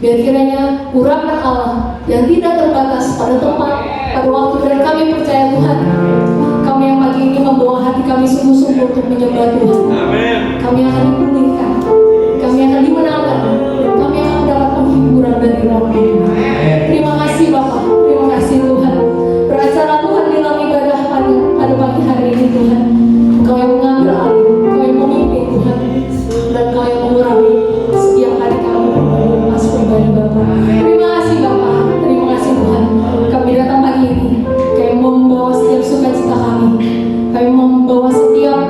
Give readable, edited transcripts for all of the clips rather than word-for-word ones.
Biar kiranya urapan Allah yang tidak terbatas pada tempat, pada waktu, dan kami percaya Tuhan, kami yang pagi ini membawa hati kami sungguh-sungguh untuk menyembah Tuhan. Kami akan dipulihkan, kami akan dimenangkan, dan kami akan mendapat penghiburan dari Roh Tuhan. Terima kasih Bapak, terima kasih Tuhan. Beracara Tuhan di dalam ibadah pada pagi hari ini Tuhan. Engkau yang mengambil alih, Engkau yang memimpin Tuhan, dan Engkau yang mengurapi setiap hari kami berlepas pribadi Bapak. Terima kasih Bapak, terima kasih Tuhan. Kami datang pagi ini, kami membawa setiap sukacita kami membawa setiap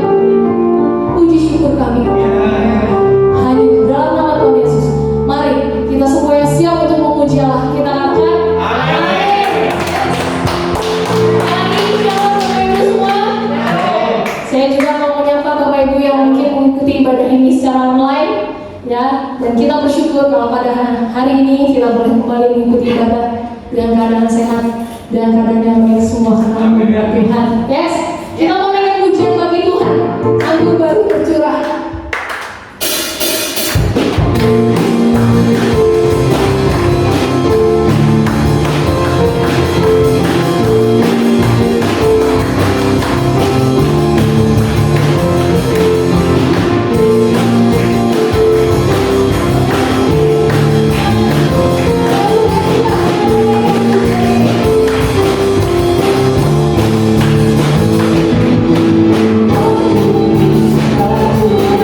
puji syukur kami hanya di dalam nama Tuhan Yesus. Mari kita semua yang siap untuk memuji Allah, kita akan Saya juga mau menyapa Bapak Ibu yang mungkin mengikuti ibadah ini secara online, ya. Dan kita bersyukur kalau pada hari ini kita boleh kembali mengikuti ibadah dengan keadaan sehat dan keadaan yang baik semua karena berkat Tuhan. Yes, kita mau naik pujian bagi Tuhan. Anggur baru bercurah. Oh,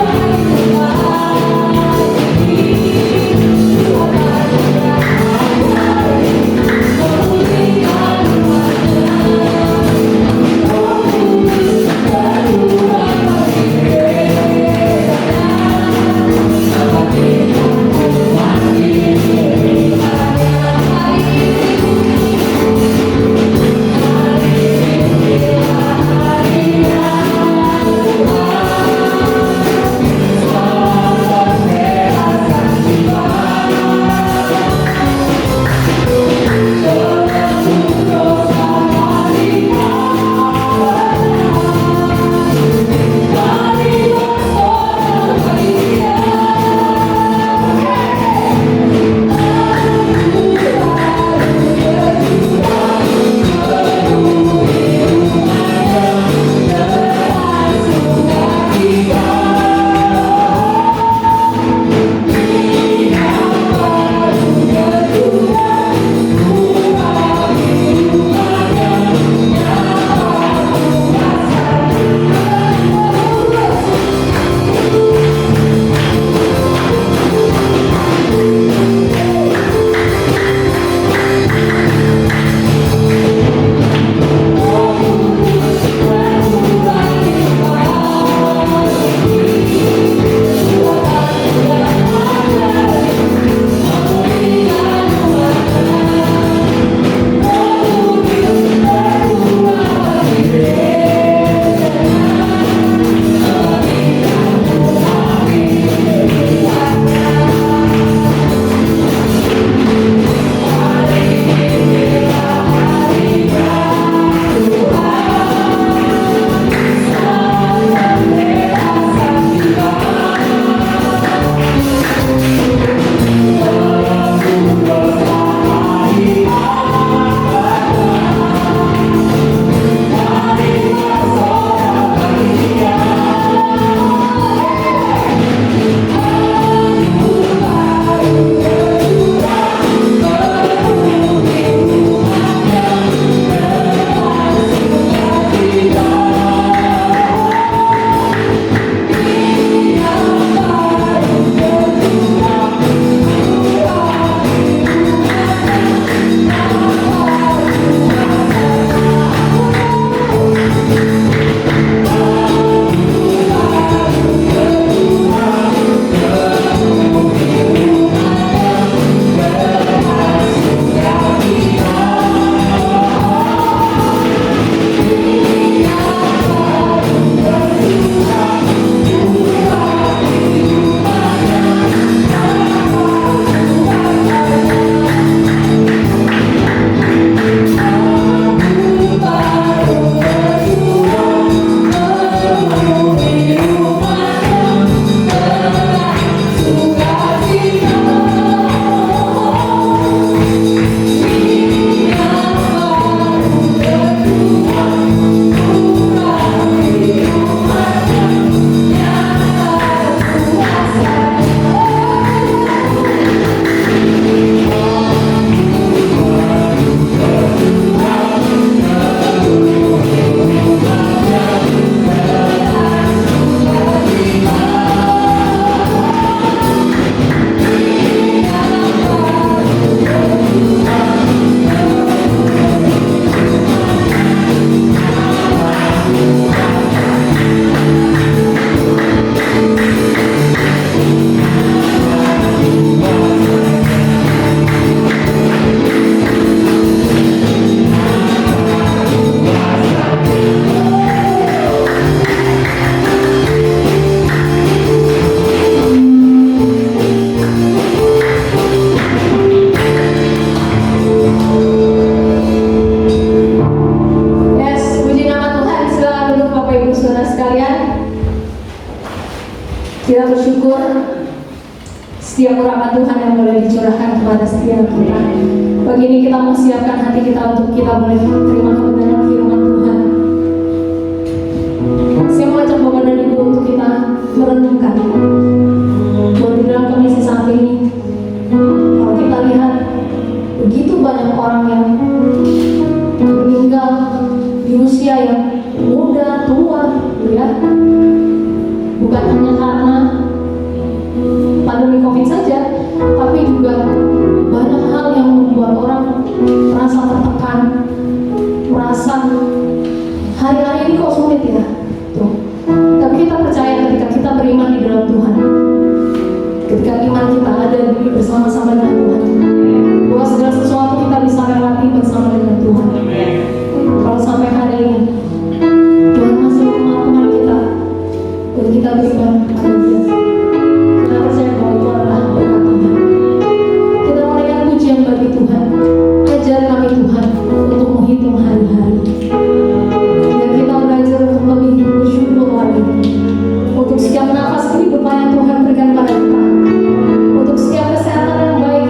bersyukur setiap urapan Tuhan yang boleh dicurahkan kepada setiap kita. Pagi ini kita mau siapkan hati kita untuk kita boleh terima kebenaran firman Tuhan. Saya mau ajak Bapak dan Ibu untuk kita merenungkan bahwa di dalam kondisi saat ini, kalau kita lihat begitu banyak orang yang meninggal di usia yang muda, tua, ya, bukan hanya karena pandemi COVID saja, tapi juga banyak hal yang membuat orang merasa tertekan, merasa hari-hari ini kok sulit ya. Tuh. Tapi kita percaya ketika kita beriman di dalam Tuhan, ketika iman kita ada bersama-sama dengan Tuhan, bahwa segala sesuatu kita bisa lewati bersama dengan Tuhan. Kalau sampai hari ini Tuhan masih memampukan kita untuk kita beriman pada Dia, kita percaya bahwa itu adalah berkat Tuhan. Kita menaikkan pujian bagi Tuhan. Ajar kami Tuhan untuk menghitung hari-hari, dan kita belajar untuk lebih bersyukur lagi untuk setiap nafas kehidupan yang Tuhan berikan pada kita, untuk setiap kesehatan yang baik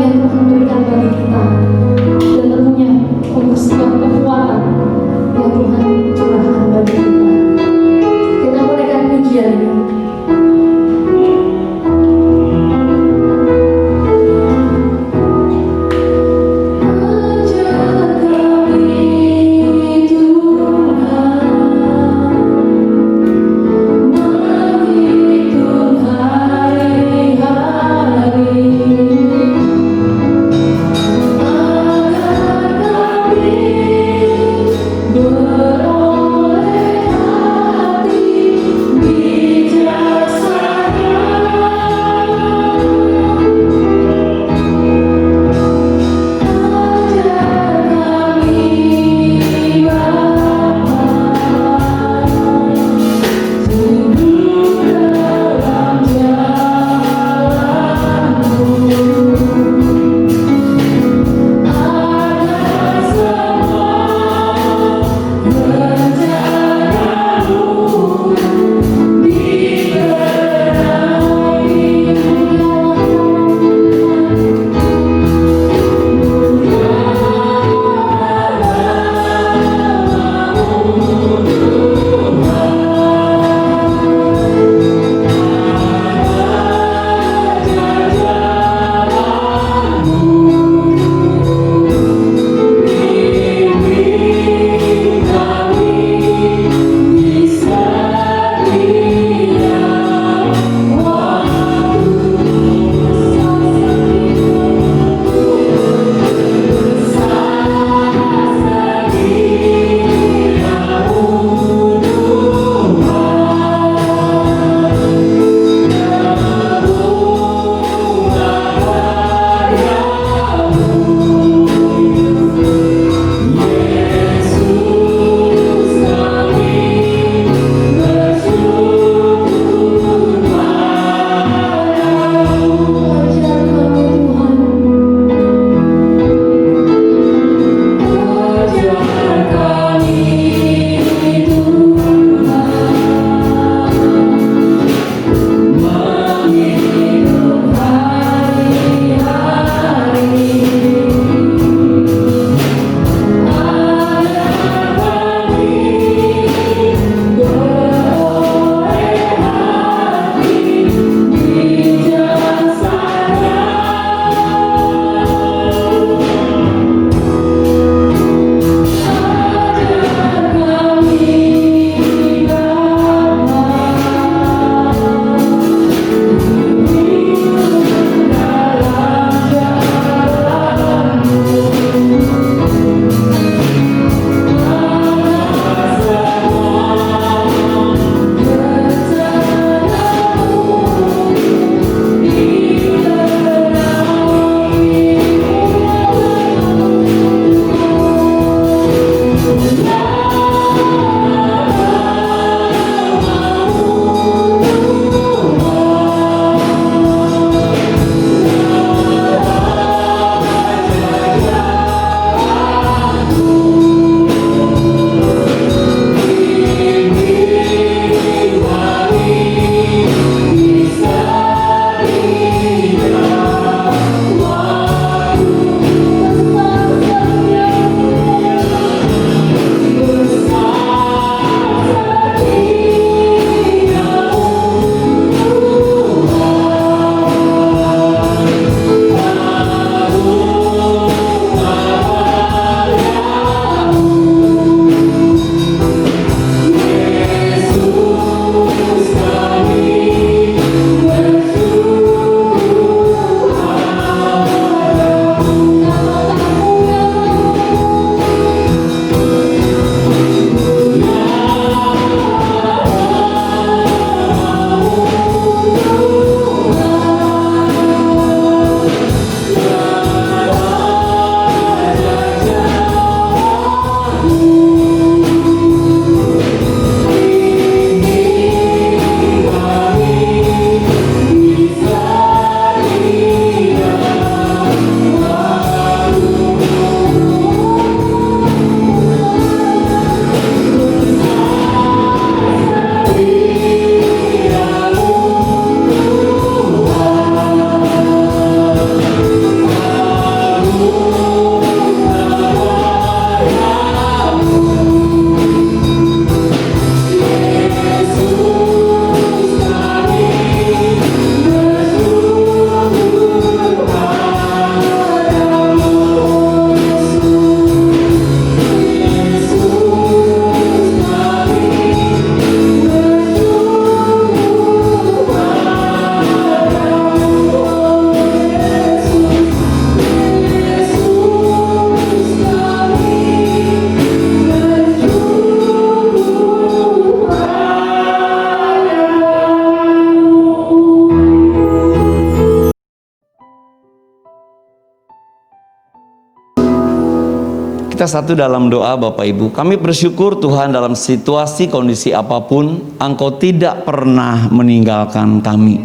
kita satu dalam doa Bapak Ibu. Kami bersyukur Tuhan dalam situasi kondisi apapun Engkau tidak pernah meninggalkan kami.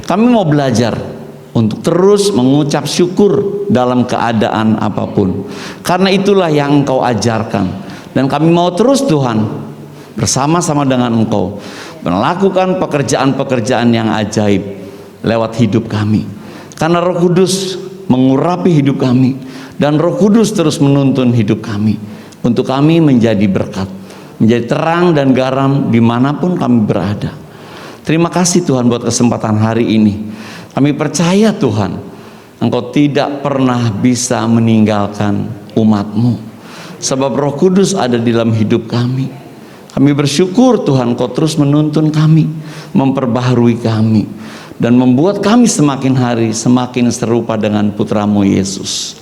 Kami mau belajar untuk terus mengucap syukur dalam keadaan apapun. Karena itulah yang Engkau ajarkan. Dan kami mau terus Tuhan bersama-sama dengan Engkau melakukan pekerjaan-pekerjaan yang ajaib lewat hidup kami. Karena Roh Kudus mengurapi hidup kami. Dan Roh Kudus terus menuntun hidup kami untuk kami menjadi berkat, menjadi terang dan garam dimanapun kami berada. Terima kasih Tuhan buat kesempatan hari ini. Kami percaya Tuhan, Engkau tidak pernah bisa meninggalkan umat-Mu. Sebab Roh Kudus ada di dalam hidup kami. Kami bersyukur Tuhan, Engkau terus menuntun kami, memperbaharui kami, dan membuat kami semakin hari semakin serupa dengan Putra-Mu Yesus.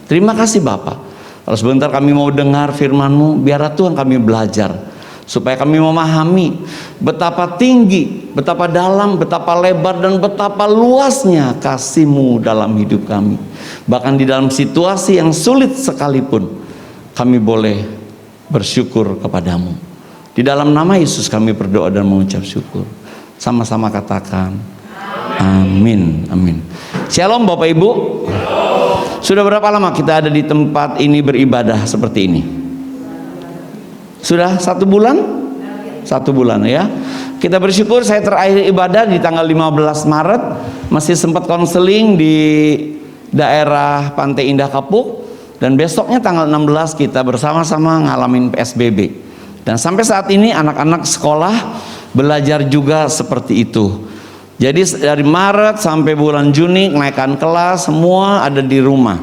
Terima kasih Bapak. Kalau sebentar kami mau dengar firman-Mu, biar Tuhan kami belajar, supaya kami memahami betapa tinggi, betapa dalam, betapa lebar, dan betapa luasnya kasih-Mu dalam hidup kami. Bahkan di dalam situasi yang sulit sekalipun, kami boleh bersyukur kepadamu. Di dalam nama Yesus kami berdoa dan mengucap syukur. Sama-sama katakan amin. Amin. Shalom Bapak Ibu. Sudah berapa lama kita ada di tempat ini beribadah seperti ini? Sudah 1 bulan? 1 bulan ya. Kita bersyukur saya terakhir ibadah di tanggal 15 Maret. Masih sempat konseling di daerah Pantai Indah Kapuk. Dan besoknya tanggal 16 kita bersama-sama ngalamin PSBB. Dan sampai saat ini anak-anak sekolah belajar juga seperti itu. Jadi dari Maret sampai bulan Juni kenaikan kelas semua ada di rumah.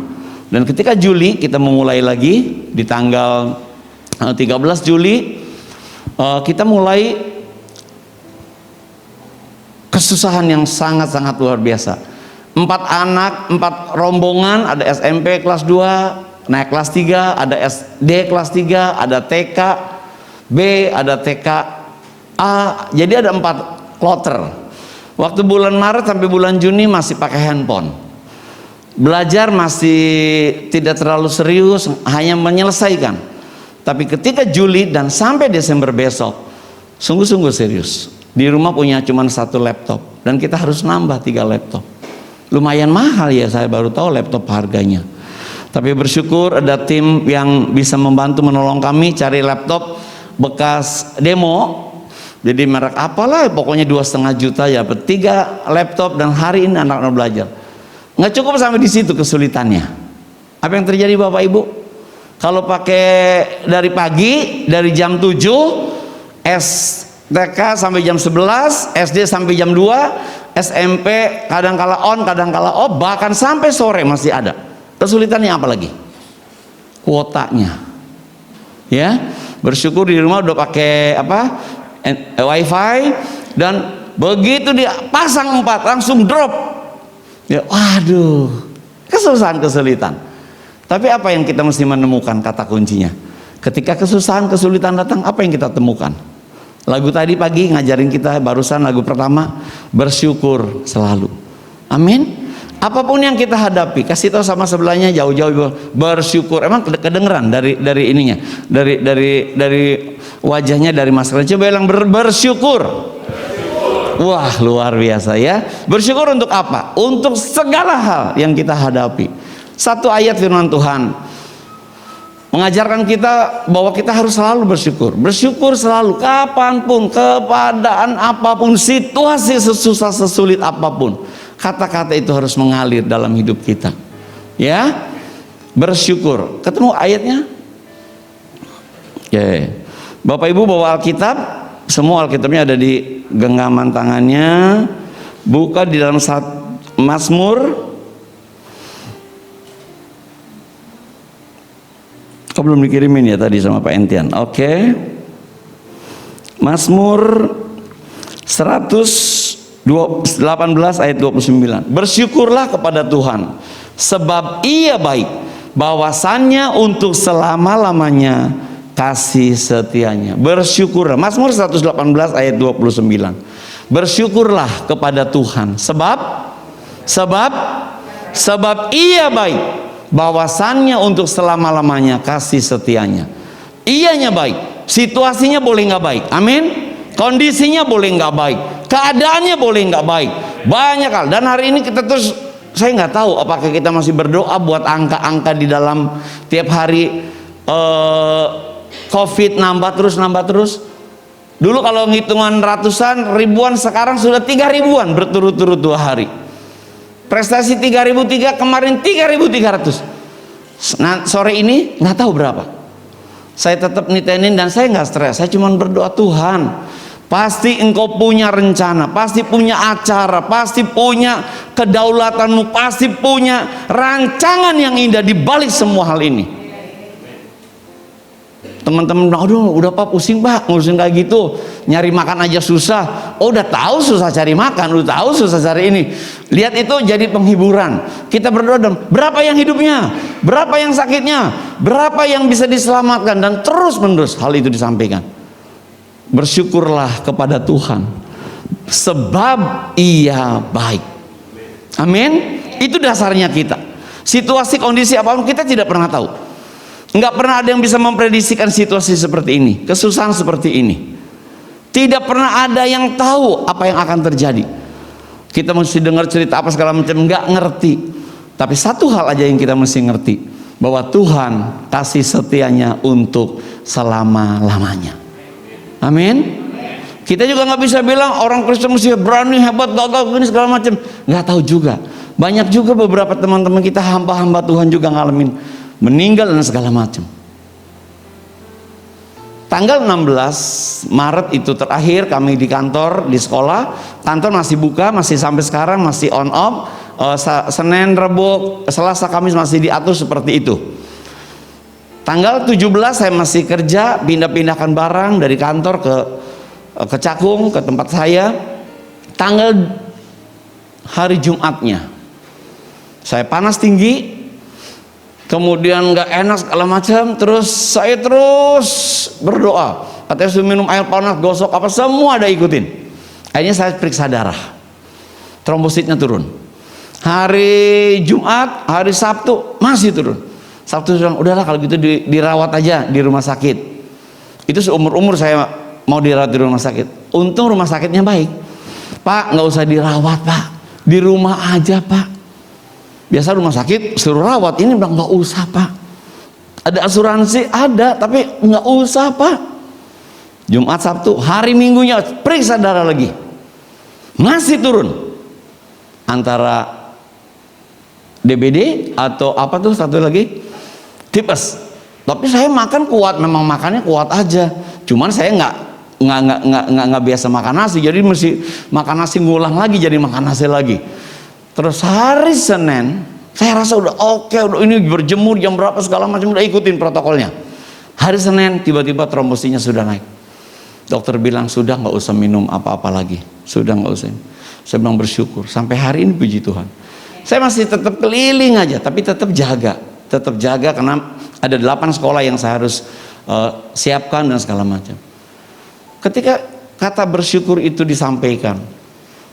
Dan ketika Juli kita memulai lagi di tanggal 13 Juli kita mulai kesusahan yang sangat-sangat luar biasa. 4 anak, 4 rombongan, ada SMP kelas 2, naik kelas 3, ada SD kelas 3, ada TK B, ada TK A. Jadi ada 4 kloter. Waktu bulan Maret sampai bulan Juni masih pakai handphone. Belajar masih tidak terlalu serius, hanya menyelesaikan. Tapi ketika Juli dan sampai Desember besok, sungguh-sungguh serius. Di rumah punya cuma 1 laptop dan kita harus nambah 3 laptop. Lumayan mahal ya, saya baru tahu laptop harganya. Tapi bersyukur ada tim yang bisa membantu menolong kami cari laptop bekas demo. Jadi merek apalah, pokoknya 2,5 juta ya, 3 laptop, dan hari ini anak-anak belajar. Nggak cukup sampai di situ kesulitannya. Apa yang terjadi Bapak Ibu? Kalau pakai dari pagi, dari jam 7, STK sampai jam 11, SD sampai jam 2, SMP kadang-kala on, kadang-kala off, bahkan sampai sore masih ada. Kesulitannya apa lagi? Kuotanya. Ya, bersyukur di rumah udah pakai WiFi, dan begitu dia pasang 4 langsung drop. Ya, waduh, kesulitan. Tapi apa yang kita mesti menemukan kata kuncinya? Ketika kesusahan, kesulitan datang, apa yang kita temukan? Lagu tadi pagi ngajarin kita, barusan lagu pertama, bersyukur selalu. Amin. Apapun yang kita hadapi, kasih tahu sama sebelahnya, jauh-jauh, bersyukur. Emang kedengeran dari ininya, dari wajahnya, dari maskernya. Coba bilang bersyukur. Wah, luar biasa ya. Bersyukur untuk apa? Untuk segala hal yang kita hadapi. Satu ayat firman Tuhan mengajarkan kita bahwa kita harus selalu bersyukur. Bersyukur selalu, kapanpun, keadaan apapun, situasi sesusah sesulit apapun. Kata-kata itu harus mengalir dalam hidup kita. Ya, bersyukur. Ketemu ayatnya? Oke. Bapak Ibu bawa Alkitab, semua Alkitabnya ada di genggaman tangannya. Buka di dalam Mazmur. Kau belum dikirimin ya tadi sama Pak Entian. Oke. Mazmur 118 ayat 29. Bersyukurlah kepada Tuhan, sebab Ia baik, bahwasannya untuk selama-lamanya kasih setianya. Bersyukurlah. Mazmur 118 ayat 29. Bersyukurlah kepada Tuhan, sebab Ia baik, bahwasannya untuk selama-lamanya kasih setianya. Ianya baik, situasinya boleh nggak baik, amin. Kondisinya boleh nggak baik, keadaannya boleh nggak baik, banyak hal. Dan hari ini kita terus, saya nggak tahu apakah kita masih berdoa buat angka-angka di dalam tiap hari COVID nambah terus. Dulu kalau ngitungan ratusan, ribuan, sekarang sudah 3.000-an berturut-turut 2 hari. Prestasi 3.003, kemarin 3.300. Nah, sore ini nggak tahu berapa. Saya tetap nitenin dan saya nggak stres. Saya cuma berdoa, Tuhan, pasti Engkau punya rencana, pasti punya acara, pasti punya kedaulatanmu, pasti punya rancangan yang indah di balik semua hal ini. Teman-teman, aduh udah Pak pusing Pak ngurusin kayak gitu, nyari makan aja susah. Oh udah tahu susah cari makan, udah tahu susah cari ini. Lihat itu jadi penghiburan. Kita berdoa dong, berapa yang hidupnya, berapa yang sakitnya, berapa yang bisa diselamatkan, dan terus menerus hal itu disampaikan. Bersyukurlah kepada Tuhan sebab Ia baik. Amin. Itu dasarnya kita. Situasi kondisi apapun kita tidak pernah tahu. Nggak pernah ada yang bisa memprediksikan situasi seperti ini, kesusahan seperti ini. Tidak pernah ada yang tahu apa yang akan terjadi. Kita mesti dengar cerita apa segala macam, nggak ngerti. Tapi satu hal aja yang kita mesti ngerti, bahwa Tuhan kasih setianya untuk selama-lamanya. Amin. Kita juga nggak bisa bilang orang Kristen mesti berani, hebat, gagah, ini segala macam. Nggak tahu juga. Banyak juga beberapa teman-teman kita, hamba-hamba Tuhan juga ngalamin meninggal dan segala macam. Tanggal 16 Maret itu terakhir kami di kantor, di sekolah. Kantor masih buka, masih sampai sekarang masih on off. Senin, Rabu, Selasa, Kamis masih diatur seperti itu. Tanggal 17 saya masih kerja, pindah-pindahkan barang dari kantor ke Cakung, ke tempat saya. Tanggal hari Jumatnya saya panas tinggi, kemudian nggak enak segala macam, terus saya terus berdoa, katanya suruh minum air panas, gosok apa semua ada ikutin. Akhirnya saya periksa darah, trombositnya turun. Hari Jumat, hari Sabtu masih turun. Sabtu bilang, udahlah kalau gitu dirawat aja di rumah sakit. Itu seumur-umur saya mau dirawat di rumah sakit. Untung rumah sakitnya baik. Pak, nggak usah dirawat Pak, di rumah aja Pak. Biasa rumah sakit suruh rawat, ini bilang nggak usah Pak. Ada asuransi, ada, tapi nggak usah Pak. Jumat, Sabtu, hari Minggunya periksa darah lagi, masih turun. Antara DBD atau apa tuh satu lagi, tipes. Tapi saya makan kuat, memang makannya kuat aja. Cuman saya nggak biasa makan nasi, jadi mesti makan nasi ngulang lagi, jadi makan nasi lagi. Terus hari Senin saya rasa udah oke, udah ini berjemur jam berapa segala macam, udah ikutin protokolnya. Hari Senin tiba-tiba trombositnya sudah naik. Dokter bilang sudah nggak usah minum apa-apa lagi, sudah nggak usah. Saya bilang bersyukur sampai hari ini, puji Tuhan. Saya masih tetap keliling aja, tapi tetap jaga karena ada 8 sekolah yang saya harus siapkan dan segala macam. Ketika kata bersyukur itu disampaikan,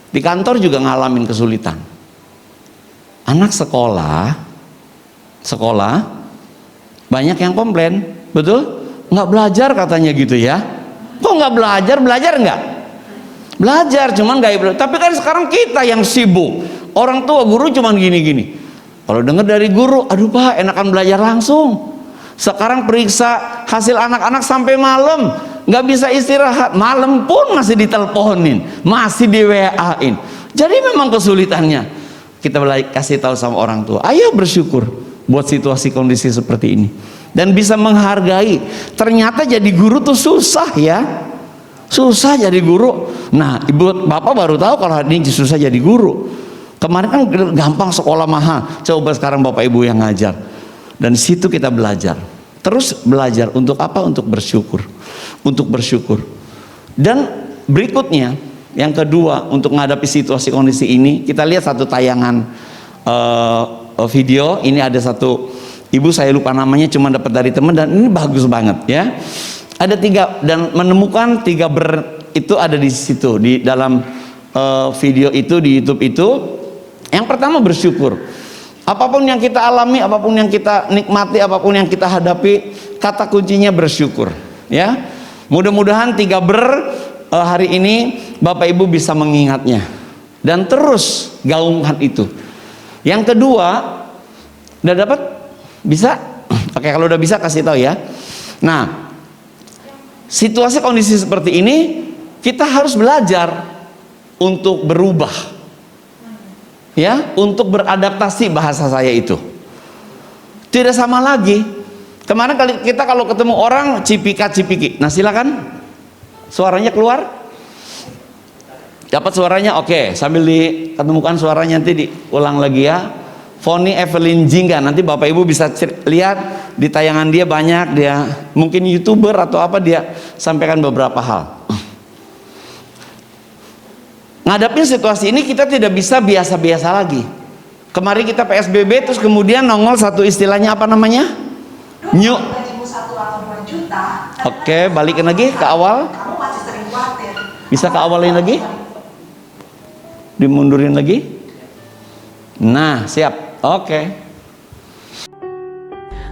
di kantor juga ngalamin kesulitan. Anak sekolah banyak yang komplain, betul? Nggak belajar katanya gitu ya. Kok nggak belajar? Belajar nggak? Belajar, cuman nggak belajar. Tapi kan sekarang kita yang sibuk. Orang tua guru cuman gini-gini. Kalau dengar dari guru, aduh Pak, enakan belajar langsung. Sekarang periksa hasil anak-anak sampai malam, nggak bisa istirahat. Malam pun masih diteleponin, masih di WA-in. Jadi memang kesulitannya. Kita kasih tahu sama orang tua, ayo bersyukur buat situasi kondisi seperti ini, dan bisa menghargai. Ternyata jadi guru tuh susah ya, susah jadi guru. Nah ibu bapak baru tahu kalau ini susah jadi guru. Kemarin kan gampang, sekolah mahal. Coba sekarang bapak ibu yang ngajar, dan situ kita belajar, terus belajar untuk apa? Untuk bersyukur, untuk bersyukur. Dan berikutnya, yang kedua, untuk menghadapi situasi kondisi ini, kita lihat satu tayangan video. Ini ada satu ibu, saya lupa namanya, cuma dapat dari teman, dan ini bagus banget ya. Ada 3, dan menemukan 3 itu ada di situ, di dalam video itu, di YouTube itu. Yang pertama bersyukur. Apapun yang kita alami, apapun yang kita nikmati, apapun yang kita hadapi, kata kuncinya bersyukur. Ya, mudah-mudahan 3 hari ini Bapak Ibu bisa mengingatnya dan terus gaungkan itu. Yang kedua, udah dapat? Bisa? Oke, kalau udah bisa kasih tahu ya. Nah, situasi kondisi seperti ini kita harus belajar untuk berubah. Ya, untuk beradaptasi, bahasa saya itu tidak sama lagi. Kemarin kita kalau ketemu orang cipika-cipiki. Nah, silakan suaranya keluar. Dapat suaranya? Oke, sambil diketemukan suaranya nanti diulang lagi ya. Foni Evelyn Jingga, nanti Bapak Ibu bisa lihat di tayangan dia, banyak dia mungkin YouTuber atau apa, dia sampaikan beberapa hal. Ngadapin situasi ini kita tidak bisa biasa-biasa lagi. Kemarin kita PSBB, terus kemudian nongol satu istilahnya apa namanya? New. Oke, balikin lagi ke awal. Bisa ke awalin lagi? Dimundurin lagi? Nah, siap. Oke.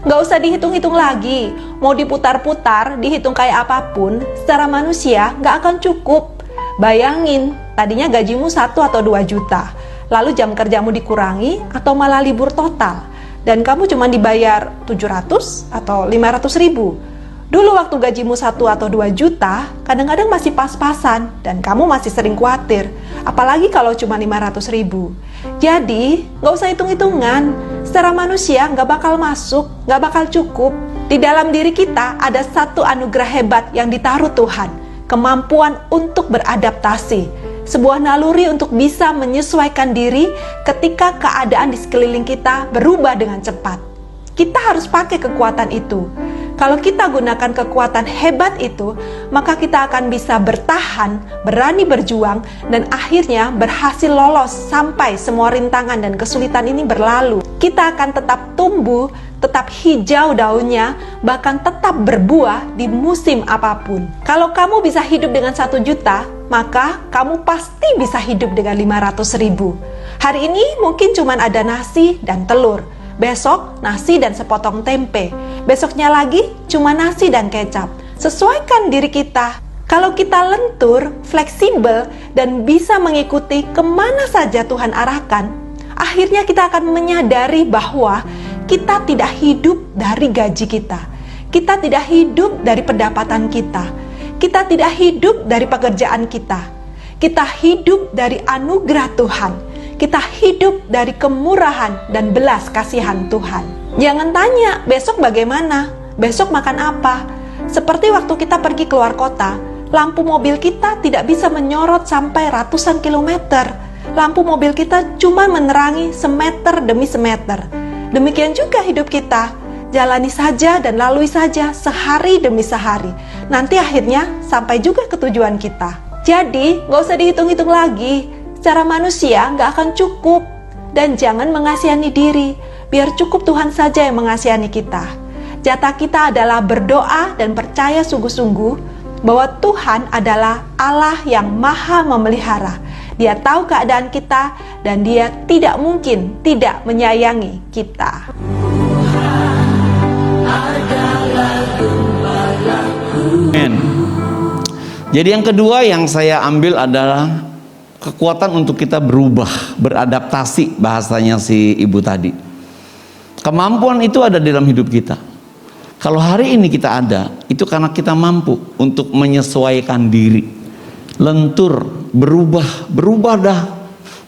Nggak usah dihitung-hitung lagi. Mau diputar-putar, dihitung kayak apapun, secara manusia nggak akan cukup. Bayangin, tadinya gajimu 1 atau 2 juta, lalu jam kerjamu dikurangi atau malah libur total, dan kamu cuma dibayar 700 atau 500 ribu. Dulu waktu gajimu 1 atau 2 juta, kadang-kadang masih pas-pasan, dan kamu masih sering khawatir, apalagi kalau cuma 500 ribu. Jadi, nggak usah hitung-hitungan, secara manusia nggak bakal masuk, nggak bakal cukup. Di dalam diri kita ada satu anugerah hebat yang ditaruh Tuhan, kemampuan untuk beradaptasi, sebuah naluri untuk bisa menyesuaikan diri ketika keadaan di sekeliling kita berubah dengan cepat. Kita harus pakai kekuatan itu. Kalau kita gunakan kekuatan hebat itu, maka kita akan bisa bertahan, berani berjuang, dan akhirnya berhasil lolos sampai semua rintangan dan kesulitan ini berlalu. Kita akan tetap tumbuh, tetap hijau daunnya, bahkan tetap berbuah di musim apapun. Kalau kamu bisa hidup dengan 1 juta, maka kamu pasti bisa hidup dengan 500 ribu. Hari ini mungkin cuma ada nasi dan telur. Besok nasi dan sepotong tempe. Besoknya lagi cuma nasi dan kecap. Sesuaikan diri kita. Kalau kita lentur, fleksibel, dan bisa mengikuti kemana saja Tuhan arahkan, akhirnya kita akan menyadari bahwa kita tidak hidup dari gaji kita. Kita tidak hidup dari pendapatan kita. Kita tidak hidup dari pekerjaan kita. Kita hidup dari anugerah Tuhan. Kita hidup dari kemurahan dan belas kasihan Tuhan. Jangan tanya, besok bagaimana? Besok makan apa? Seperti waktu kita pergi keluar kota, lampu mobil kita tidak bisa menyorot sampai ratusan kilometer. Lampu mobil kita cuma menerangi semeter demi semeter. Demikian juga hidup kita. Jalani saja dan lalui saja sehari demi sehari. Nanti akhirnya sampai juga ke tujuan kita. Jadi, gak usah dihitung-hitung lagi. Secara manusia gak akan cukup. Dan jangan mengasihani diri. Biar cukup Tuhan saja yang mengasihani kita. Jatah kita adalah berdoa dan percaya sungguh-sungguh bahwa Tuhan adalah Allah yang maha memelihara. Dia tahu keadaan kita dan Dia tidak mungkin tidak menyayangi kita. Amen. Jadi yang kedua yang saya ambil adalah kekuatan untuk kita berubah, beradaptasi, bahasanya si ibu tadi. Kemampuan itu ada di dalam hidup kita. Kalau hari ini kita ada, itu karena kita mampu untuk menyesuaikan diri. Lentur, berubah dah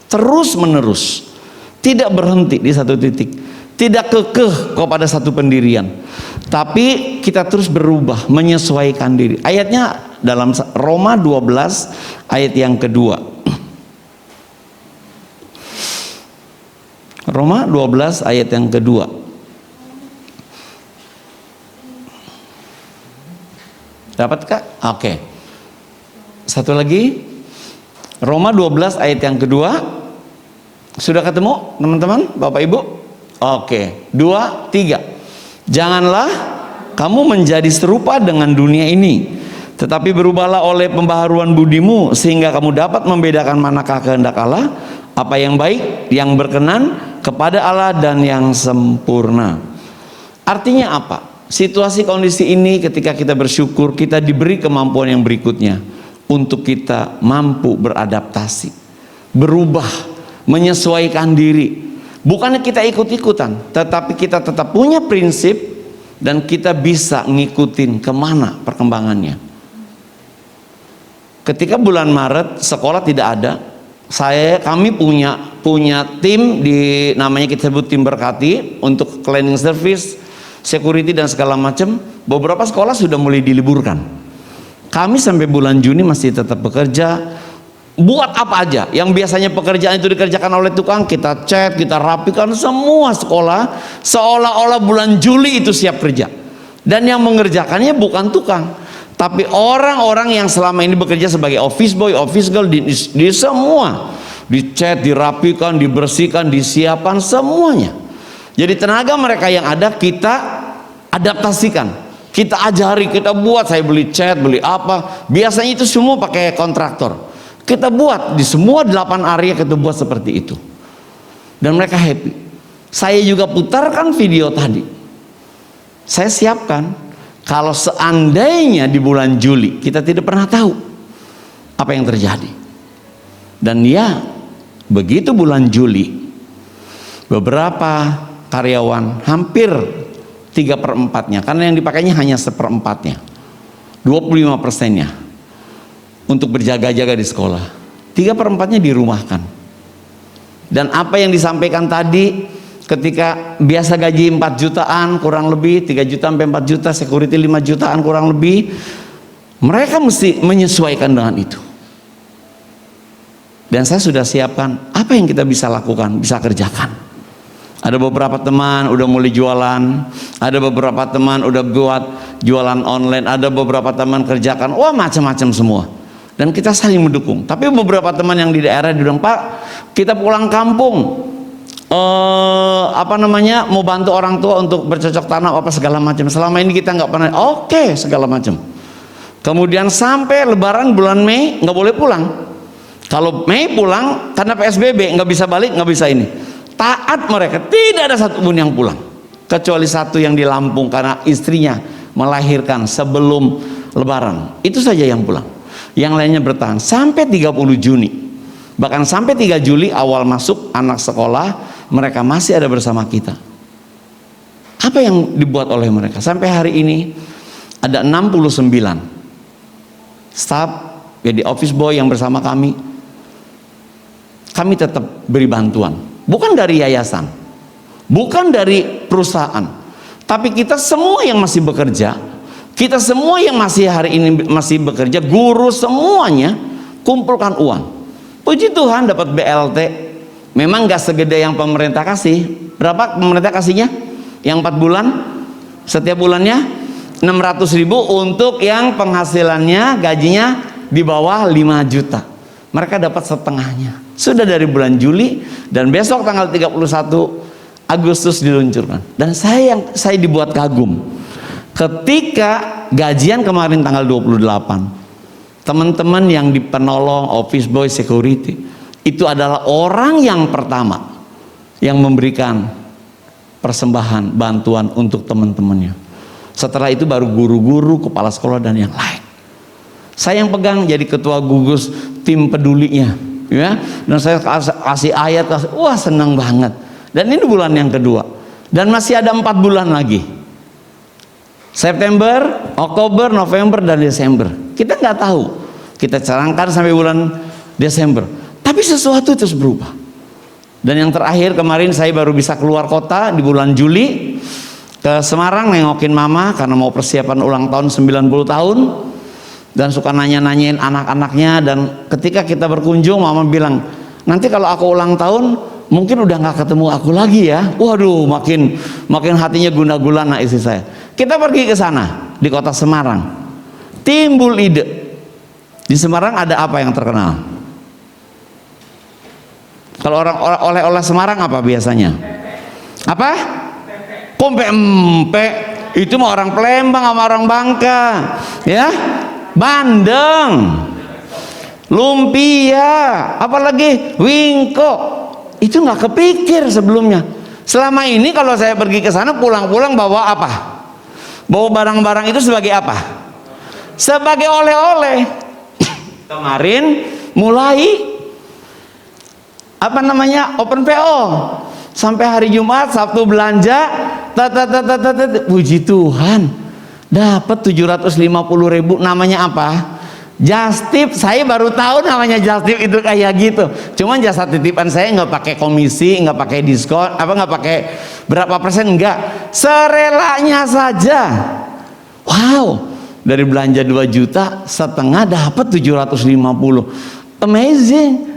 terus menerus. Tidak berhenti di satu titik. Tidak kekeh kepada satu pendirian. Tapi kita terus berubah, menyesuaikan diri. Ayatnya dalam Roma 12 ayat yang kedua. Roma 12 ayat yang kedua. Dapat Kak? Oke. Satu lagi. Roma 12 ayat yang kedua. Sudah ketemu teman-teman, Bapak Ibu? Oke. 2, 3. Janganlah kamu menjadi serupa dengan dunia ini, tetapi berubahlah oleh pembaharuan budimu, sehingga kamu dapat membedakan manakah kehendak Allah, apa yang baik, yang berkenan, kepada Allah dan yang sempurna. Artinya apa? Situasi kondisi ini ketika kita bersyukur, kita diberi kemampuan yang berikutnya untuk kita mampu beradaptasi, berubah, menyesuaikan diri. Bukannya kita ikut-ikutan, tetapi kita tetap punya prinsip dan kita bisa ngikutin kemana perkembangannya. Ketika bulan Maret sekolah tidak ada, kami punya tim namanya kita sebut tim berkati untuk cleaning service, security dan segala macam. Beberapa sekolah sudah mulai diliburkan. Kami sampai bulan Juni masih tetap bekerja. Buat apa aja yang biasanya pekerjaan itu dikerjakan oleh tukang, kita cat, kita rapikan semua sekolah, seolah-olah bulan Juli itu siap kerja. Dan yang mengerjakannya bukan tukang, tapi orang-orang yang selama ini bekerja sebagai office boy, office girl di semua, dicat, dirapikan, dibersihkan, disiapkan semuanya. Jadi tenaga mereka yang ada kita adaptasikan, kita ajari, kita buat. Saya beli cat, beli apa, biasanya itu semua pakai kontraktor. Kita buat di semua 8 area, kita buat seperti itu. Dan mereka happy. Saya juga putarkan video tadi. Saya siapkan kalau seandainya di bulan Juli kita tidak pernah tahu apa yang terjadi. Dan ya, begitu bulan Juli, beberapa karyawan hampir 3/4-nya, karena yang dipakainya hanya 1/4-nya, 25%-nya untuk berjaga-jaga di sekolah, 3/4-nya dirumahkan. Dan apa yang disampaikan tadi, ketika biasa gaji 4 jutaan kurang lebih, 3 juta sampai 4 juta, security 5 jutaan kurang lebih, mereka mesti menyesuaikan dengan itu. Dan saya sudah siapkan apa yang kita bisa lakukan, bisa kerjakan. Ada beberapa teman udah mulai jualan, ada beberapa teman udah buat jualan online, ada beberapa teman kerjakan, wah macam-macam semua. Dan kita saling mendukung. Tapi beberapa teman yang di daerah bilang, Pak, kita pulang kampung, mau bantu orang tua untuk bercocok tanam apa segala macam. Selama ini kita nggak pernah, oke, segala macam. Kemudian sampai Lebaran bulan Mei nggak boleh pulang. Kalau Mei pulang karena PSBB nggak bisa balik, nggak bisa ini. Taat mereka, tidak ada satupun yang pulang, kecuali satu yang di Lampung karena istrinya melahirkan sebelum Lebaran. Itu saja yang pulang. Yang lainnya bertahan sampai 30 Juni. Bahkan sampai 3 Juli awal masuk anak sekolah, mereka masih ada bersama kita. Apa yang dibuat oleh mereka? Sampai hari ini ada 69 staf, jadi office boy yang bersama kami. Kami tetap beri bantuan, bukan dari yayasan, bukan dari perusahaan, tapi kita semua yang masih bekerja, kita semua yang masih hari ini masih bekerja, guru semuanya kumpulkan uang. Puji Tuhan dapat BLT. Memang gak segede yang pemerintah kasih. Berapa pemerintah kasihnya? Yang 4 bulan, setiap bulannya 600.000 untuk yang penghasilannya gajinya di bawah 5 juta. Mereka dapat setengahnya. Sudah dari bulan Juli, dan besok tanggal 31 Agustus diluncurkan. Dan saya dibuat kagum ketika gajian kemarin tanggal 28, teman-teman yang di penolong, office boy, security, itu adalah orang yang pertama yang memberikan persembahan bantuan untuk teman-temannya. Setelah itu baru guru-guru, kepala sekolah dan yang lain. Saya yang pegang jadi ketua gugus tim pedulinya, ya. Dan saya kasih ayat, wah senang banget. Dan ini bulan yang kedua, dan masih ada 4 bulan lagi. September, Oktober, November, dan Desember. Kita nggak tahu. Kita carangkan sampai bulan Desember. Tapi sesuatu terus berubah. Dan yang terakhir kemarin saya baru bisa keluar kota di bulan Juli ke Semarang nengokin mama karena mau persiapan ulang tahun 90 tahun. Dan suka nanya-nanyain anak-anaknya. Dan ketika kita berkunjung, mama bilang, nanti kalau aku ulang tahun mungkin udah nggak ketemu aku lagi ya. Waduh, makin hatinya guna-gulana istri saya. Kita pergi ke sana di kota Semarang, timbul ide. Di Semarang ada apa yang terkenal? Kalau orang oleh-oleh Semarang apa biasanya? Apa? Pempek. Itu mah orang Palembang sama orang Bangka, ya. Bandeng, lumpia, apalagi wingko. Itu nggak kepikir sebelumnya. Selama ini kalau saya pergi ke sana pulang-pulang bawa apa? Bawa barang-barang itu sebagai apa? Sebagai oleh-oleh. Kemarin mulai open PO. Sampai hari Jumat, Sabtu belanja, puji Tuhan, dapat 750.000. Namanya apa? Just tip. Saya baru tahu namanya just tip itu kayak gitu. Cuman jasa titipan saya nggak pakai komisi, nggak pakai diskon, nggak pakai berapa persen, nggak. Serelanya saja. Wow, dari belanja 2,5 juta dapat 750. Amazing.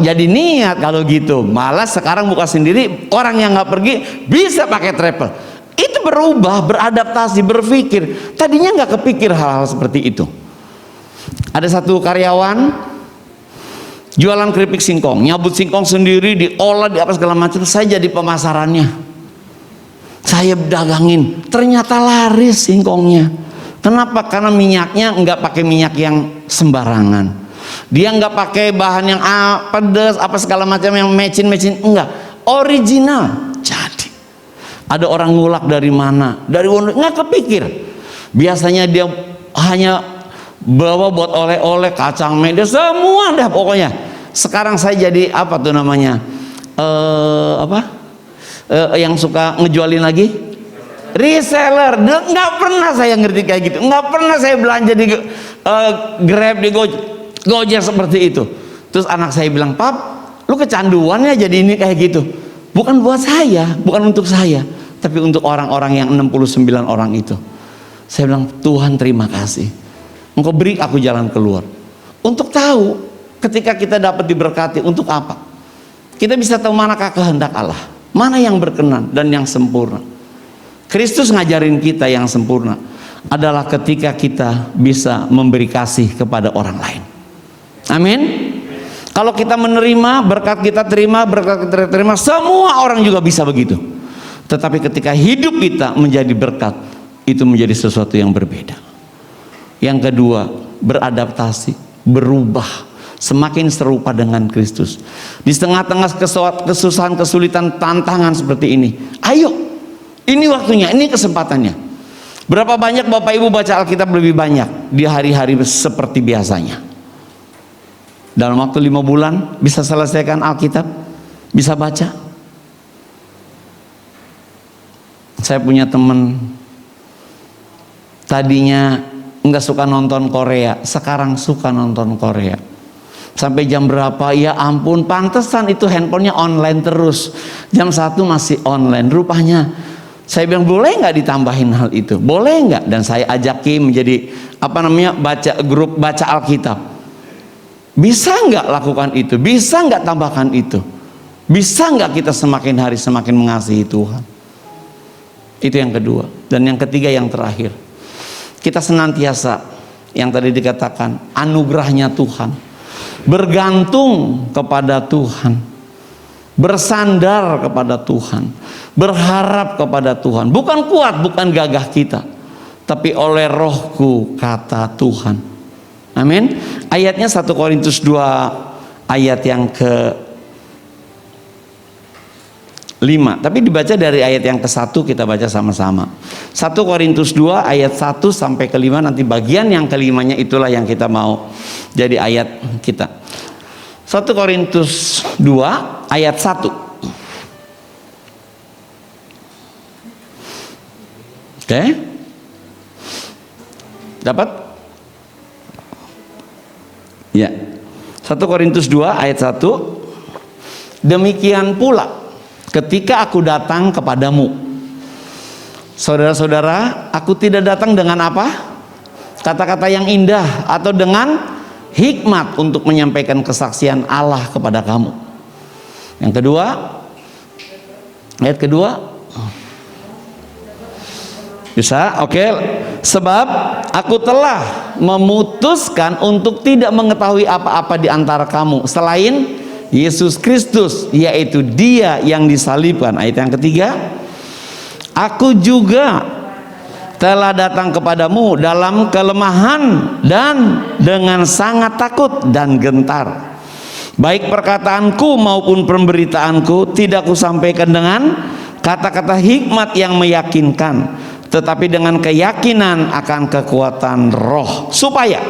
Jadi niat kalau gitu. Malah sekarang buka sendiri, orang yang nggak pergi bisa pakai travel. Itu berubah, beradaptasi, berpikir. Tadinya nggak kepikir hal-hal seperti itu. Ada satu karyawan jualan keripik singkong, nyabut singkong sendiri, diolah di apa segala macam. Saya jadi pemasarannya, saya dagangin. Ternyata laris singkongnya. Kenapa? Karena minyaknya nggak pakai minyak yang sembarangan. Dia nggak pakai bahan yang pedas apa segala macam yang mecin, enggak, original. Jadi ada orang ngulak dari mana, dari nggak kepikir. Biasanya dia hanya bawa buat oleh-oleh, kacang mede, semua dah pokoknya. Sekarang saya jadi apa tuh namanya, yang suka ngejualin lagi, reseller. Nggak pernah saya ngerti kayak gitu, nggak pernah saya belanja di Grab, di Gojek seperti itu. Terus anak saya bilang, "Pap, lu kecanduan ya jadi ini kayak gitu." Bukan buat saya, bukan untuk saya, tapi untuk orang-orang yang 69 orang itu. Saya bilang, "Tuhan terima kasih, Engkau beri aku jalan keluar." Untuk tahu ketika kita dapat diberkati untuk apa, kita bisa tahu manakah kehendak Allah, mana yang berkenan dan yang sempurna. Kristus ngajarin kita yang sempurna adalah ketika kita bisa memberi kasih kepada orang lain. Amin. Kalau kita menerima, berkat kita terima, berkat kita terima, semua orang juga bisa begitu. Tetapi ketika hidup kita menjadi berkat, itu menjadi sesuatu yang berbeda. Yang kedua, beradaptasi, berubah, semakin serupa dengan Kristus. Di tengah-tengah kesusahan, kesulitan, tantangan seperti ini, ayo, ini waktunya, ini kesempatannya. Berapa banyak Bapak Ibu baca Alkitab lebih banyak di hari-hari seperti biasanya? Dalam waktu 5 bulan bisa selesaikan Alkitab, bisa baca. Saya punya teman, tadinya nggak suka nonton Korea, sekarang suka nonton Korea. Sampai jam berapa? Ya ampun, pantesan itu handphonenya online terus. Jam 1 masih online. Rupanya saya bilang, boleh nggak ditambahin hal itu? Boleh nggak? Dan saya ajakin menjadi grup baca Alkitab. Bisa nggak lakukan itu? Bisa nggak tambahkan itu? Bisa nggak kita semakin hari semakin mengasihi Tuhan? Itu yang kedua. Dan yang ketiga, yang terakhir, kita senantiasa yang tadi dikatakan anugerahnya Tuhan, bergantung kepada Tuhan, bersandar kepada Tuhan, berharap kepada Tuhan. Bukan kuat, bukan gagah kita, tapi oleh Rohku, kata Tuhan. Amin. Ayatnya 1 Korintus 2 ayat yang ke-5. Tapi dibaca dari ayat yang ke-1, kita baca sama-sama. 1 Korintus 2 ayat 1 sampai ke-5. Nanti bagian yang ke-5-nya itulah yang kita mau jadi ayat kita. 1 Korintus 2 ayat 1. Oke. Dapat? Ya. 1 Korintus 2 ayat 1. Demikian pula ketika aku datang kepadamu, saudara-saudara, aku tidak datang dengan apa? Kata-kata yang indah atau dengan hikmat untuk menyampaikan kesaksian Allah kepada kamu. Yang kedua, ayat kedua. Bisa? Oke. Sebab aku telah memutuskan untuk tidak mengetahui apa-apa di antara kamu selain Yesus Kristus, yaitu Dia yang disalibkan. Ayat yang ketiga. Aku juga telah datang kepadamu dalam kelemahan dan dengan sangat takut dan gentar. Baik perkataanku maupun pemberitaanku tidak kusampaikan dengan kata-kata hikmat yang meyakinkan, tetapi dengan keyakinan akan kekuatan roh, supaya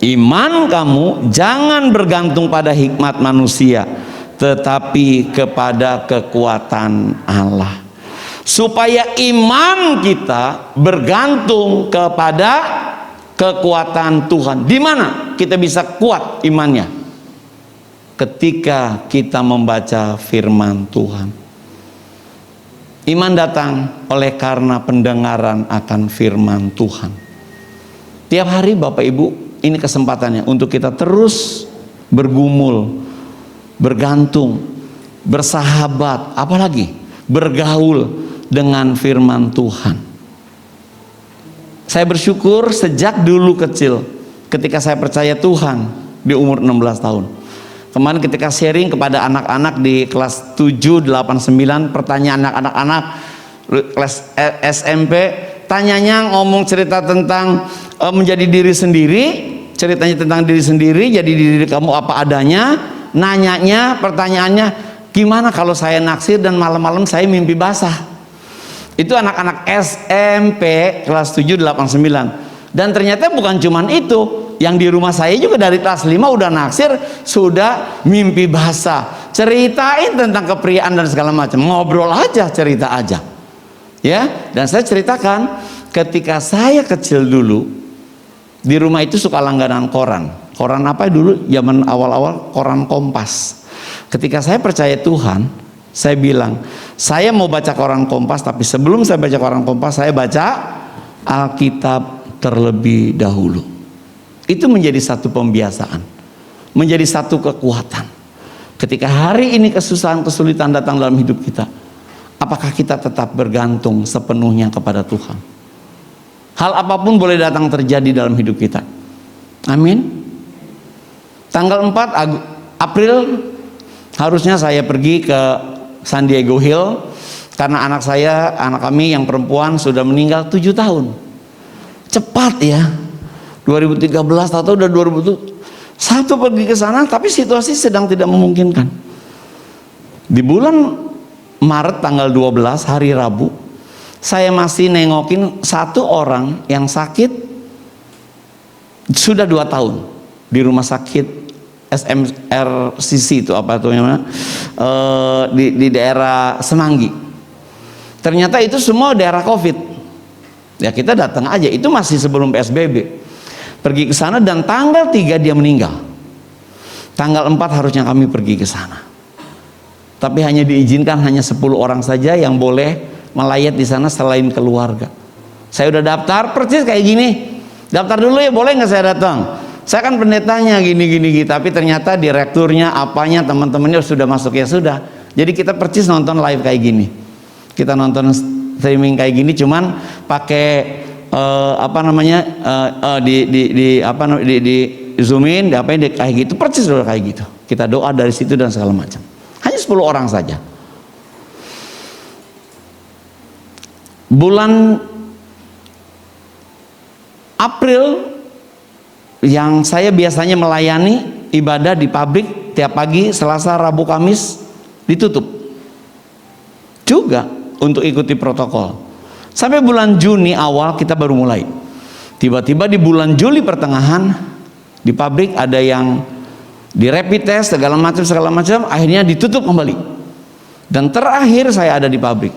iman kamu jangan bergantung pada hikmat manusia, tetapi kepada kekuatan Allah. Supaya iman kita bergantung kepada kekuatan Tuhan. Di mana kita bisa kuat imannya? Ketika kita membaca firman Tuhan. Iman datang oleh karena pendengaran akan firman Tuhan. Tiap hari Bapak Ibu, ini kesempatannya untuk kita terus bergumul, bergantung, bersahabat, apalagi bergaul dengan firman Tuhan. Saya bersyukur sejak dulu kecil, ketika saya percaya Tuhan di umur 16 tahun. Kemarin ketika sharing kepada anak-anak di kelas 7, 8, 9, pertanyaan anak-anak kelas SMP, tanyanya ngomong cerita tentang menjadi diri sendiri, ceritanya tentang diri sendiri, jadi diri kamu apa adanya. Nanyanya, pertanyaannya, gimana kalau saya naksir dan malam-malam saya mimpi basah? Itu anak-anak SMP kelas 7, 8, 9. Dan ternyata bukan cuman itu. Yang di rumah saya juga dari kelas 5 udah naksir, sudah mimpi basah. Ceritain tentang kepriaan dan segala macam. Ngobrol aja, cerita aja. Ya, dan saya ceritakan ketika saya kecil dulu, di rumah itu suka langganan koran. Koran apa dulu? Zaman awal-awal koran Kompas. Ketika saya percaya Tuhan, saya bilang, saya mau baca koran Kompas, tapi sebelum saya baca koran Kompas, saya baca Alkitab terlebih dahulu. Itu menjadi satu pembiasaan, menjadi satu kekuatan. Ketika hari ini kesusahan, kesulitan datang dalam hidup kita, apakah kita tetap bergantung sepenuhnya kepada Tuhan? Hal apapun boleh datang terjadi dalam hidup kita. Amin. Tanggal 4 April harusnya saya pergi ke San Diego Hill, karena anak kami yang perempuan sudah meninggal 7 tahun. Cepat ya, 2013 atau udah 2000 satu pergi ke sana, tapi situasi sedang tidak memungkinkan. Di bulan Maret tanggal 12 hari Rabu, saya masih nengokin satu orang yang sakit sudah 2 tahun di rumah sakit SMRCC, itu apa itu namanya, di daerah Semanggi. Ternyata itu semua daerah COVID. Ya kita datang aja, itu masih sebelum PSBB. Pergi ke sana dan tanggal 3 dia meninggal. Tanggal 4 harusnya kami pergi ke sana. Tapi hanya diizinkan hanya 10 orang saja yang boleh melayat di sana selain keluarga. Saya udah daftar persis kayak gini. Daftar dulu ya, boleh nggak saya datang? Saya kan pendetanya gini. Tapi ternyata direkturnya, apanya, teman-temannya sudah masuk, ya sudah. Jadi kita persis nonton live kayak gini. Kita nonton streaming kayak gini, cuman pakai di zoomin, kayak gitu, persis udah kayak gitu. Kita doa dari situ dan segala macam. Hanya 10 orang saja. Bulan April yang saya biasanya melayani ibadah di pabrik tiap pagi, Selasa, Rabu, Kamis ditutup juga untuk ikuti protokol. Sampai bulan Juni awal kita baru mulai. Tiba-tiba di bulan Juli pertengahan di pabrik ada yang di rapid test segala macam, akhirnya ditutup kembali. Dan terakhir saya ada di pabrik,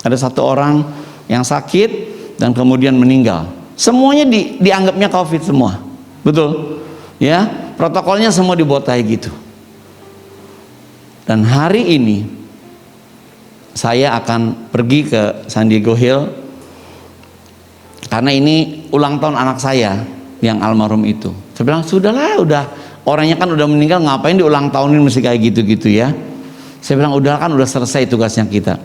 ada satu orang yang sakit dan kemudian meninggal. Semuanya dianggapnya COVID semua, betul? Ya, protokolnya semua dibuat kayak gitu. Dan hari ini saya akan pergi ke San Diego Hill karena ini ulang tahun anak saya yang almarhum itu. Saya bilang, sudahlah, udah orangnya kan udah meninggal, ngapain diulang tahunin mesti kayak gitu-gitu ya. Saya bilang, udah kan udah selesai tugasnya kita.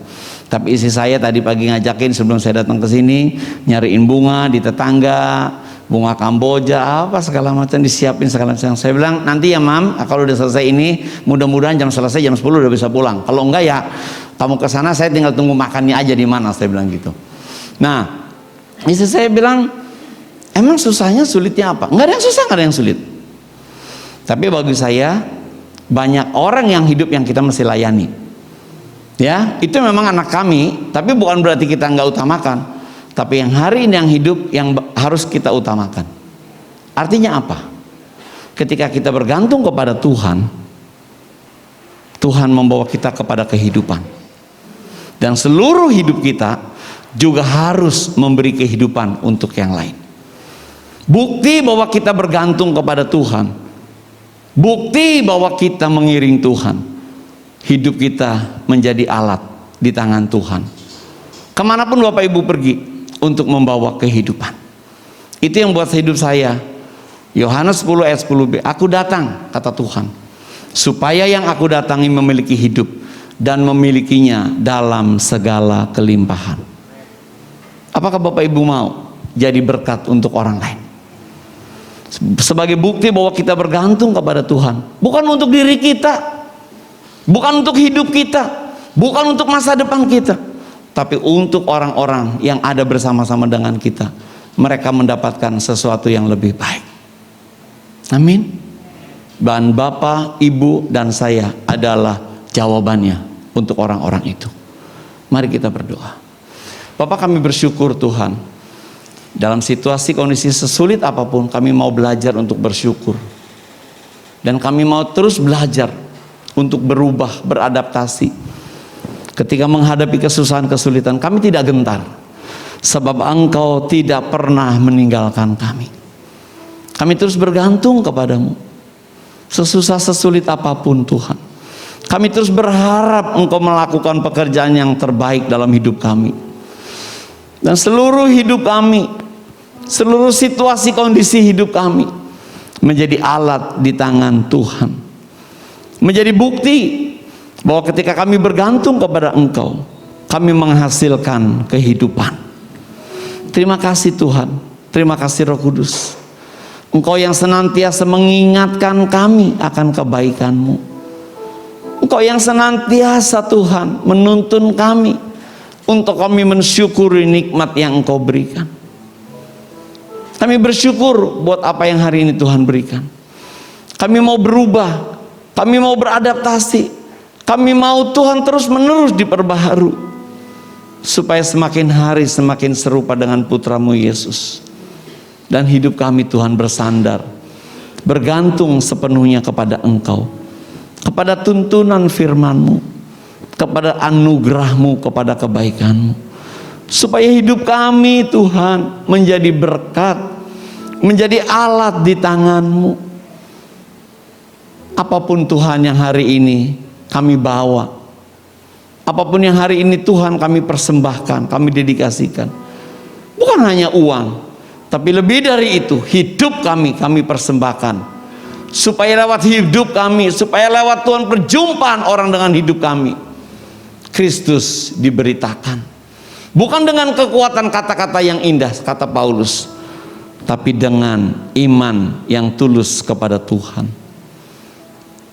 Tapi istri saya tadi pagi ngajakin sebelum saya datang ke sini, nyariin bunga di tetangga, bunga Kamboja, apa segala macam disiapin segala macam. Saya bilang, nanti ya Mam, kalau udah selesai ini, mudah-mudahan jam 10 udah bisa pulang. Kalau enggak ya kamu ke sana, saya tinggal tunggu makannya aja di mana, saya bilang gitu. Nah, istri saya bilang, emang susahnya, sulitnya apa? Enggak ada yang susah, enggak ada yang sulit. Tapi bagi saya banyak orang yang hidup yang kita mesti layani. Ya, itu memang anak kami, tapi bukan berarti kita nggak utamakan. Tapi yang hari ini yang hidup yang harus kita utamakan. Artinya apa? Ketika kita bergantung kepada Tuhan, Tuhan membawa kita kepada kehidupan. Dan seluruh hidup kita juga harus memberi kehidupan untuk yang lain. Bukti bahwa kita bergantung kepada Tuhan, bukti bahwa kita mengiring Tuhan, hidup kita menjadi alat di tangan Tuhan. Kemanapun Bapak Ibu pergi untuk membawa kehidupan. Itu yang buat hidup saya. Yohanes 10 ayat 10b, aku datang, kata Tuhan, supaya yang aku datangi memiliki hidup dan memilikinya dalam segala kelimpahan. Apakah Bapak Ibu mau jadi berkat untuk orang lain? Sebagai bukti bahwa kita bergantung kepada Tuhan, bukan untuk diri kita, bukan untuk hidup kita, bukan untuk masa depan kita, tapi untuk orang-orang yang ada bersama-sama dengan kita. Mereka mendapatkan sesuatu yang lebih baik. Amin. Dan Bapak, Ibu, dan saya adalah jawabannya untuk orang-orang itu. Mari kita berdoa. Bapak, kami bersyukur Tuhan, dalam situasi kondisi sesulit apapun kami mau belajar untuk bersyukur. Dan kami mau terus belajar untuk berubah, beradaptasi. Ketika menghadapi kesusahan, kesulitan, kami tidak gentar, sebab Engkau tidak pernah meninggalkan kami. Kami terus bergantung kepadamu, sesusah sesulit apapun Tuhan. Kami terus berharap Engkau melakukan pekerjaan yang terbaik dalam hidup kami. Dan seluruh hidup kami, seluruh situasi kondisi hidup kami menjadi alat di tangan Tuhan. Menjadi bukti bahwa ketika kami bergantung kepada Engkau, kami menghasilkan kehidupan. Terima kasih Tuhan, terima kasih Roh Kudus. Engkau yang senantiasa mengingatkan kami akan kebaikan-Mu. Engkau yang senantiasa Tuhan menuntun kami untuk kami mensyukuri nikmat yang Engkau berikan. Kami bersyukur buat apa yang hari ini Tuhan berikan. Kami mau berubah, kami mau beradaptasi, kami mau Tuhan terus menerus diperbaharui, supaya semakin hari semakin serupa dengan Putra-Mu Yesus. Dan hidup kami Tuhan bersandar, bergantung sepenuhnya kepada Engkau, kepada tuntunan firman-Mu, kepada anugerah-Mu, kepada kebaikan-Mu, supaya hidup kami Tuhan menjadi berkat, menjadi alat di tangan-Mu. Apapun Tuhan yang hari ini kami bawa, apapun yang hari ini Tuhan kami persembahkan, kami dedikasikan, bukan hanya uang, tapi lebih dari itu, hidup kami persembahkan, supaya lewat hidup kami, supaya lewat Tuhan perjumpaan orang dengan hidup kami, Kristus diberitakan. Bukan dengan kekuatan kata-kata yang indah, kata Paulus, tapi dengan iman yang tulus kepada Tuhan.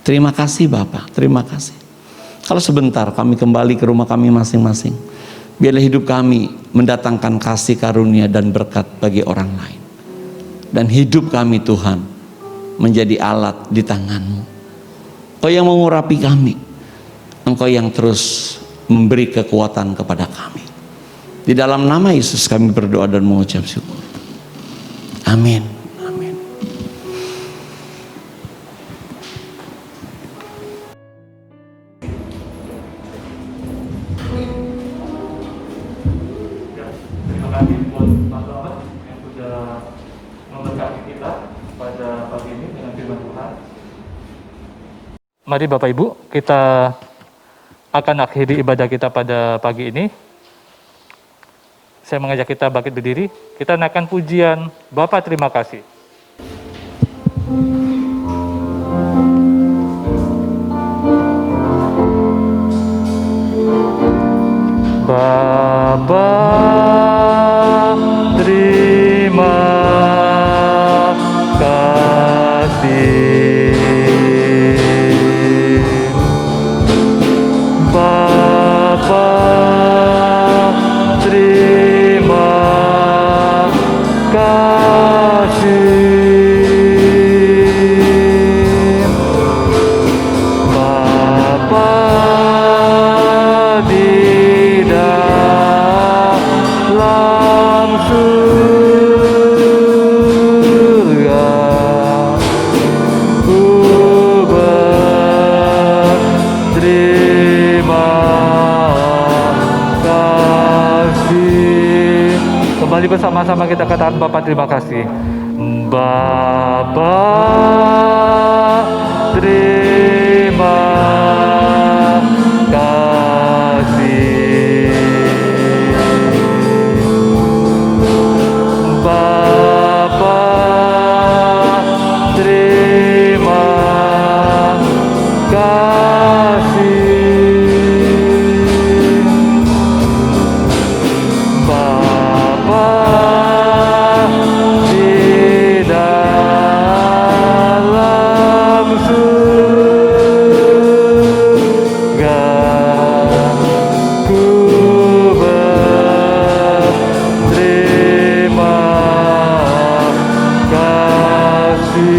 Terima kasih Bapak, terima kasih. Kalau sebentar kami kembali ke rumah kami masing-masing, biarlah hidup kami mendatangkan kasih karunia dan berkat bagi orang lain. Dan hidup kami Tuhan menjadi alat di tangan-Mu. Engkau yang mengurapi kami, Engkau yang terus memberi kekuatan kepada kami. Di dalam nama Yesus kami berdoa dan mengucap syukur. Amin. Amin. Terima kasih buat Mas Selamat yang sudah memberkati kita pada pagi ini dengan firman Tuhan. Mari Bapak Ibu, kita akan akhiri ibadah kita pada pagi ini. Saya mengajak kita bangkit berdiri, kita naikkan pujian Bapa terima kasih. Bapa terima kasih. Bapa terima kasih. dalam surga, ku berterima kasih. Kembali bersama-sama kita katakan Bapa terima kasih. Bapa terima kasih. Bapa terima kasih. Bapa di dalam surga, ku berterima kasih.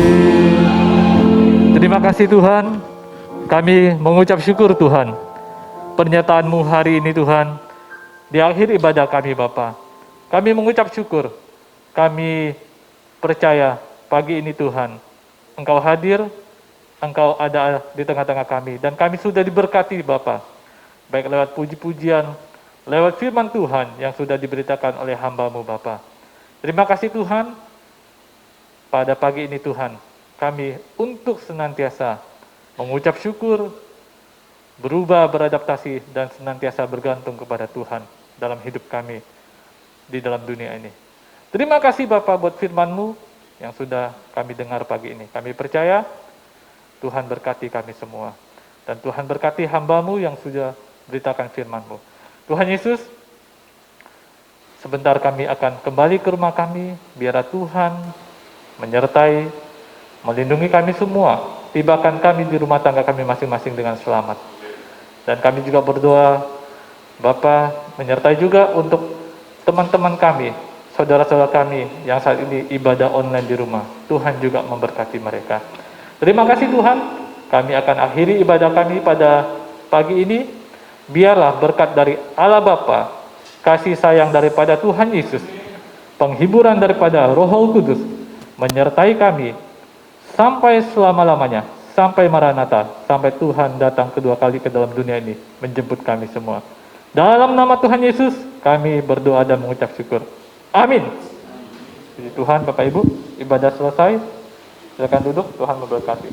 Terima kasih Tuhan, kami mengucap syukur Tuhan. Pernyataan-Mu hari ini Tuhan, di akhir ibadah kami Bapa, kami mengucap syukur. Kami percaya pagi ini Tuhan, Engkau hadir, Engkau ada di tengah-tengah kami, dan kami sudah diberkati Bapa, baik lewat puji-pujian, lewat firman Tuhan yang sudah diberitakan oleh hamba-Mu Bapa. Terima kasih Tuhan, pada pagi ini Tuhan, kami untuk senantiasa mengucap syukur, berubah, beradaptasi, dan senantiasa bergantung kepada Tuhan dalam hidup kami di dalam dunia ini. Terima kasih Bapak buat firman-Mu yang sudah kami dengar pagi ini. Kami percaya Tuhan berkati kami semua. Dan Tuhan berkati hamba-Mu yang sudah beritakan firman-Mu. Tuhan Yesus, sebentar kami akan kembali ke rumah kami. Biarlah Tuhan menyertai, melindungi kami semua. Tibakan kami di rumah tangga kami masing-masing dengan selamat. Dan kami juga berdoa, Bapa menyertai juga untuk teman-teman kami, saudara-saudara kami yang saat ini ibadah online di rumah. Tuhan juga memberkati mereka. Terima kasih Tuhan, kami akan akhiri ibadah kami pada pagi ini. Biarlah berkat dari Allah Bapa, kasih sayang daripada Tuhan Yesus, penghiburan daripada Roh Kudus menyertai kami sampai selama-lamanya, sampai Maranatha, sampai Tuhan datang kedua kali ke dalam dunia ini menjemput kami semua. Dalam nama Tuhan Yesus, kami berdoa dan mengucap syukur. Amin. Puji Tuhan, Bapak Ibu, ibadah selesai. Silakan duduk, Tuhan memberkati.